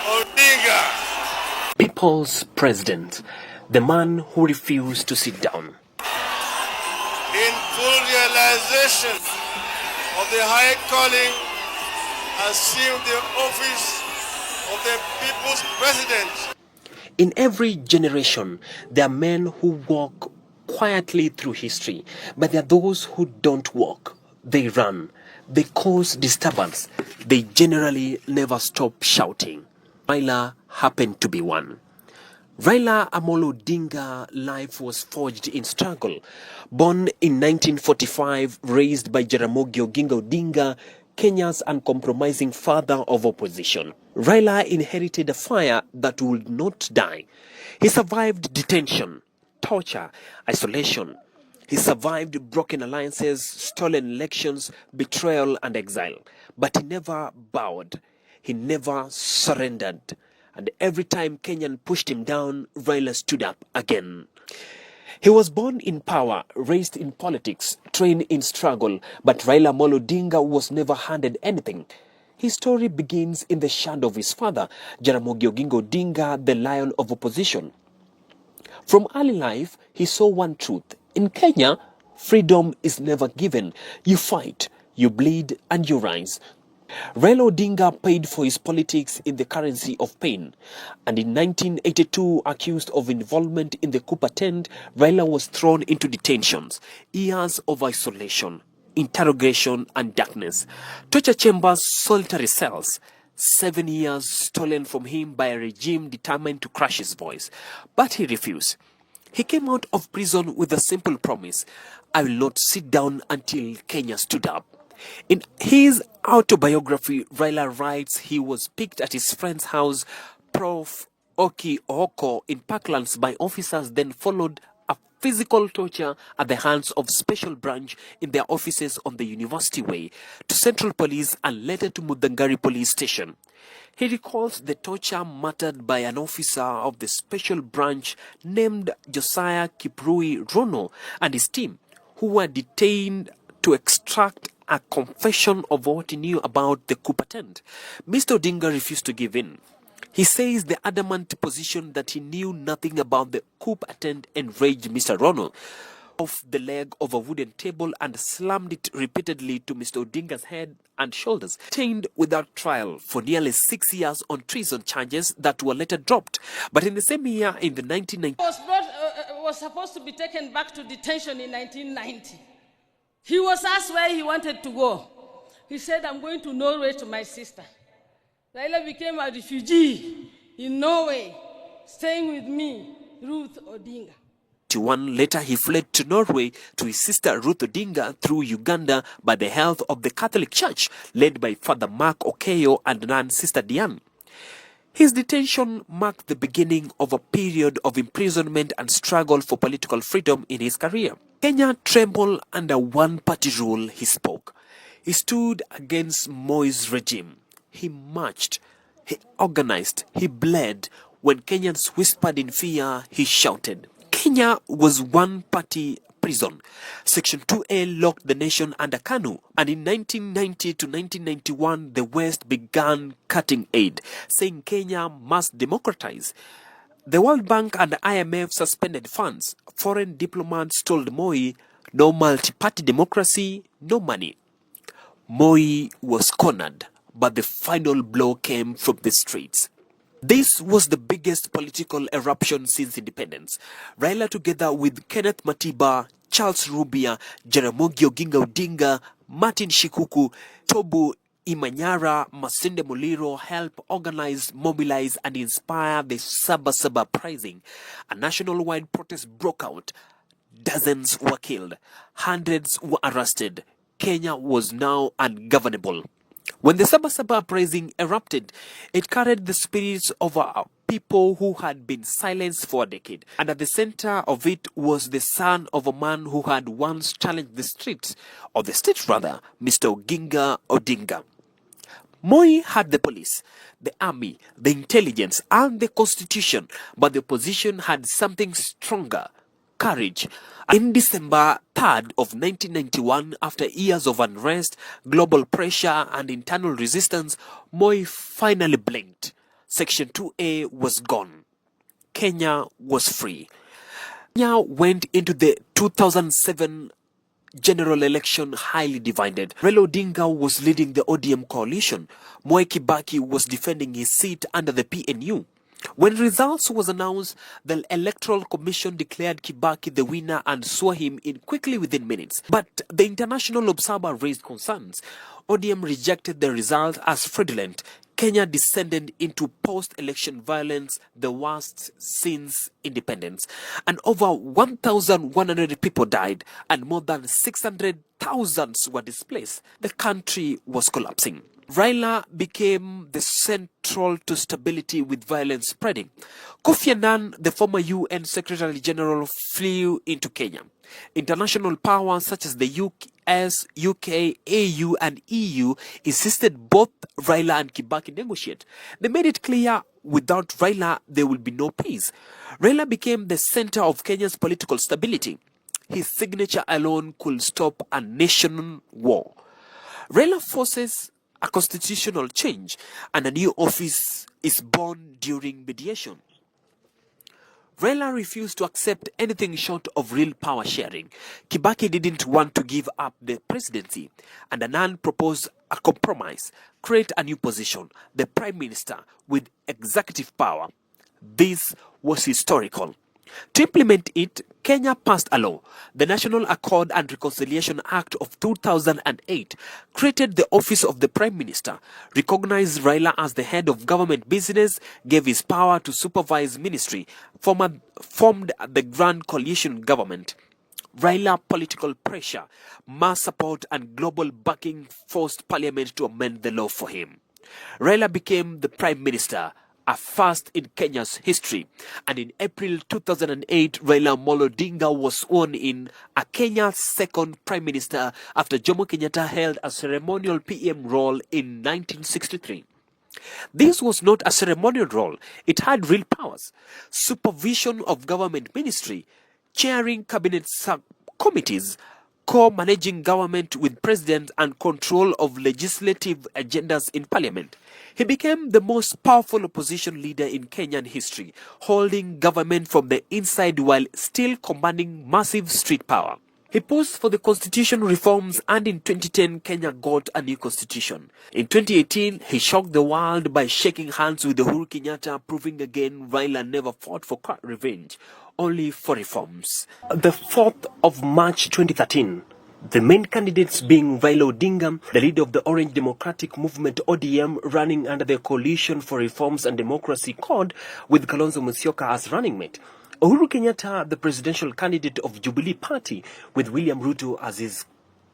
Odinga. People's president, the man who refused to sit down. In full realization of the high calling, assumed the office of the people's president. In every generation, there are men who walk quietly through history, but there are those who don't walk. They run. They cause disturbance. They generally never stop shouting. Raila happened to be one. Raila Amolo Odinga life was forged in struggle. Born in 1945, raised by Jaramogi Oginga Odinga, Kenya's uncompromising father of opposition. Raila inherited a fire that would not die. He survived detention, torture, isolation. He survived broken alliances, stolen elections, betrayal and exile. But he never bowed. He never surrendered. And every time Kenyan pushed him down, Raila stood up again. He was born in power, raised in politics, trained in struggle, but Raila Amolo Odinga was never handed anything. His story begins in the shadow of his father, Jaramogi Oginga Odinga, the lion of opposition. From early life, he saw one truth. In Kenya, freedom is never given. You fight, you bleed, and you rise. Raila Odinga paid for his politics in the currency of pain, and in 1982, accused of involvement in the coup attempt, Raila was thrown into detentions, years of isolation, interrogation and darkness, torture chambers, solitary cells, 7 years stolen from him by a regime determined to crush his voice. But he refused. He came out of prison with a simple promise: I will not sit down until Kenya stood up. In his autobiography, Raila writes he was picked at his friend's house, Prof. Oki Oko, in Parklands by officers, then followed a physical torture at the hands of special branch in their offices on the University Way, to Central Police and later to Mudangari Police Station. He recalls the torture muttered by an officer of the special branch named Josiah Kiprui Rono and his team, who were detained to extract a confession of what he knew about the coup attempt. Mr. Odinga refused to give in. He says the adamant position that he knew nothing about the coup attempt enraged Mr. Rono. Off the leg of a wooden table and slammed it repeatedly to Mr. Odinga's head and shoulders. Detained without trial for nearly 6 years on treason charges that were later dropped. But in the same year, in the 1990s, was supposed to be taken back to detention in 1990. He was asked where he wanted to go. He said, I'm going to Norway to my sister. Raila became a refugee in Norway, staying with me, Ruth Odinga. Later, he fled to Norway to his sister Ruth Odinga through Uganda by the help of the Catholic Church, led by Father Mark Okeyo and Nun Sister Diane. His detention marked the beginning of a period of imprisonment and struggle for political freedom in his career. Kenya trembled under one-party rule. He spoke. He stood against Moi's regime. He marched. He organized. He bled. When Kenyans whispered in fear, he shouted. Kenya was one-party prison. Section 2A locked the nation under KANU, and in 1990 to 1991, the West began cutting aid, saying Kenya must democratize. The World Bank and the IMF suspended funds. Foreign diplomats told Moi, no multi-party democracy, no money. Moi was cornered, but the final blow came from the streets. This was the biggest political eruption since independence. Raila, together with Kenneth Matiba, Charles Rubia, Jaramogi Oginga Odinga, Martin Shikuku, Tobu Imanyara, Masinde Muliro, helped organize, mobilize, and inspire the Sabasaba uprising. A national-wide protest broke out. Dozens were killed. Hundreds were arrested. Kenya was now ungovernable. When the Sabasaba uprising erupted, it carried the spirits of our people who had been silenced for a decade. And at the center of it was the son of a man who had once challenged the streets, or the state rather, Mr. Oginga Odinga. Moi had the police, the army, the intelligence, and the constitution, but the opposition had something stronger: courage. In December 3rd of 1991, after years of unrest, global pressure, and internal resistance, Moi finally blinked. Section 2A was gone. Kenya was free. Kenya went into the 2007 general election highly divided. Raila Odinga was leading the ODM coalition. Mwai Kibaki was defending his seat under the PNU. When results was announced, the Electoral Commission declared Kibaki the winner and swore him in quickly within minutes. But the international observer raised concerns. ODM rejected the result as fraudulent. Kenya descended into post-election violence, the worst since independence. And over 1,100 people died and more than 600,000 were displaced. The country was collapsing. Raila became the central to stability with violence spreading. Kofi Annan, the former UN Secretary General, flew into Kenya. International powers such as the US, UK, AU and EU insisted both Raila and Kibaki negotiate. They made it clear without Raila there will be no peace. Raila became the center of Kenya's political stability. His signature alone could stop a national war. Raila forces a constitutional change and a new office is born during mediation. Raila refused to accept anything short of real power sharing. Kibaki didn't want to give up the presidency, and Annan proposed a compromise, create a new position, the prime minister with executive power. This was historical. To implement it, Kenya passed a law. The National Accord and Reconciliation Act of 2008 created the office of the Prime Minister, recognized Raila as the head of government business, gave his power to supervise ministry, formed the Grand Coalition government. Raila political pressure, mass support and global backing forced Parliament to amend the law for him. Raila became the Prime Minister, a first in Kenya's history, and in April 2008, Raila Amolo Odinga was sworn in as Kenya's second Prime Minister after Jomo Kenyatta held a ceremonial PM role in 1963. This was not a ceremonial role, it had real powers: supervision of government ministry, chairing cabinet subcommittees, co-managing government with president and control of legislative agendas in parliament. He became the most powerful opposition leader in Kenyan history, holding government from the inside while still commanding massive street power. He pushed for the constitution reforms, and in 2010 Kenya got a new constitution. In 2018 he shocked the world by shaking hands with Uhuru Kenyatta, proving again Raila never fought for revenge, only for reforms. The 4th of March 2013, the main candidates being Raila Odinga, the leader of the Orange Democratic Movement ODM, running under the Coalition for Reforms and Democracy CORD, with Kalonzo Musyoka as running mate. Uhuru Kenyatta, the presidential candidate of Jubilee Party, with William Ruto as his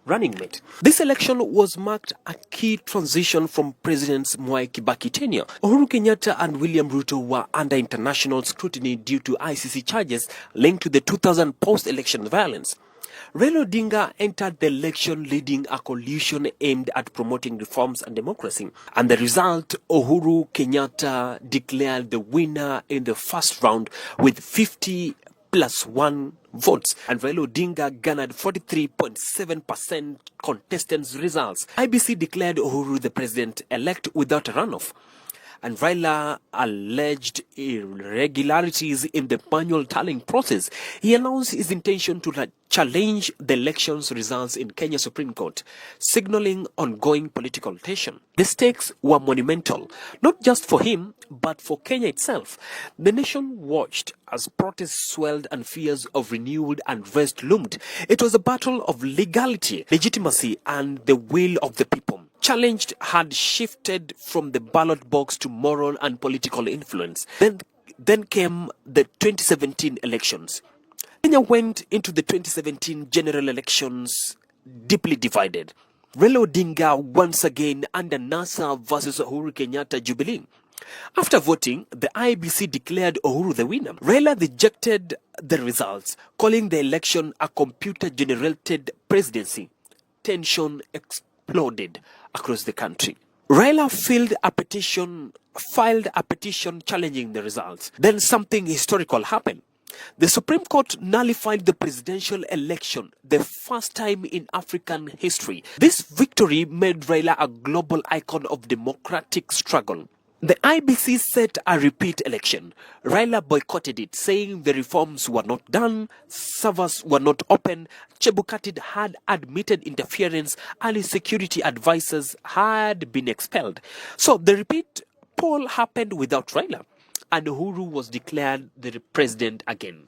running mate. This election was marked a key transition from President Mwai Kibaki tenure. Uhuru Kenyatta and William Ruto were under international scrutiny due to ICC charges linked to the 2000 post-election violence. Raila Odinga entered the election leading a coalition aimed at promoting reforms and democracy. And the result, Uhuru Kenyatta declared the winner in the first round with 50+1 votes, and Raila Odinga garnered 43.7% contestants' results. IBC declared Uhuru the president-elect without a runoff, and Raila alleged irregularities in the manual tallying process. He announced his intention to challenge the election's results in Kenya Supreme Court, signaling ongoing political tension. The stakes were monumental, not just for him, but for Kenya itself. The nation watched as protests swelled and fears of renewed unrest loomed. It was a battle of legality, legitimacy, and the will of the people. Challenged had shifted from the ballot box to moral and political influence. Then came the 2017 elections. Kenya went into the 2017 general elections deeply divided. Raila Odinga once again under NASA versus Uhuru Kenyatta Jubilee. After voting, the IBC declared Uhuru the winner. Raila rejected the results, calling the election a computer-generated presidency. Tension exploded across the country. Raila filed a petition challenging the results. Then something historical happened. The Supreme Court nullified the presidential election, the first time in African history. This victory made Raila a global icon of democratic struggle. The IBC set a repeat election. Raila boycotted it, saying the reforms were not done, servers were not open, Chebukati had admitted interference, and his security advisors had been expelled. So the repeat poll happened without Raila, and Uhuru was declared the president again.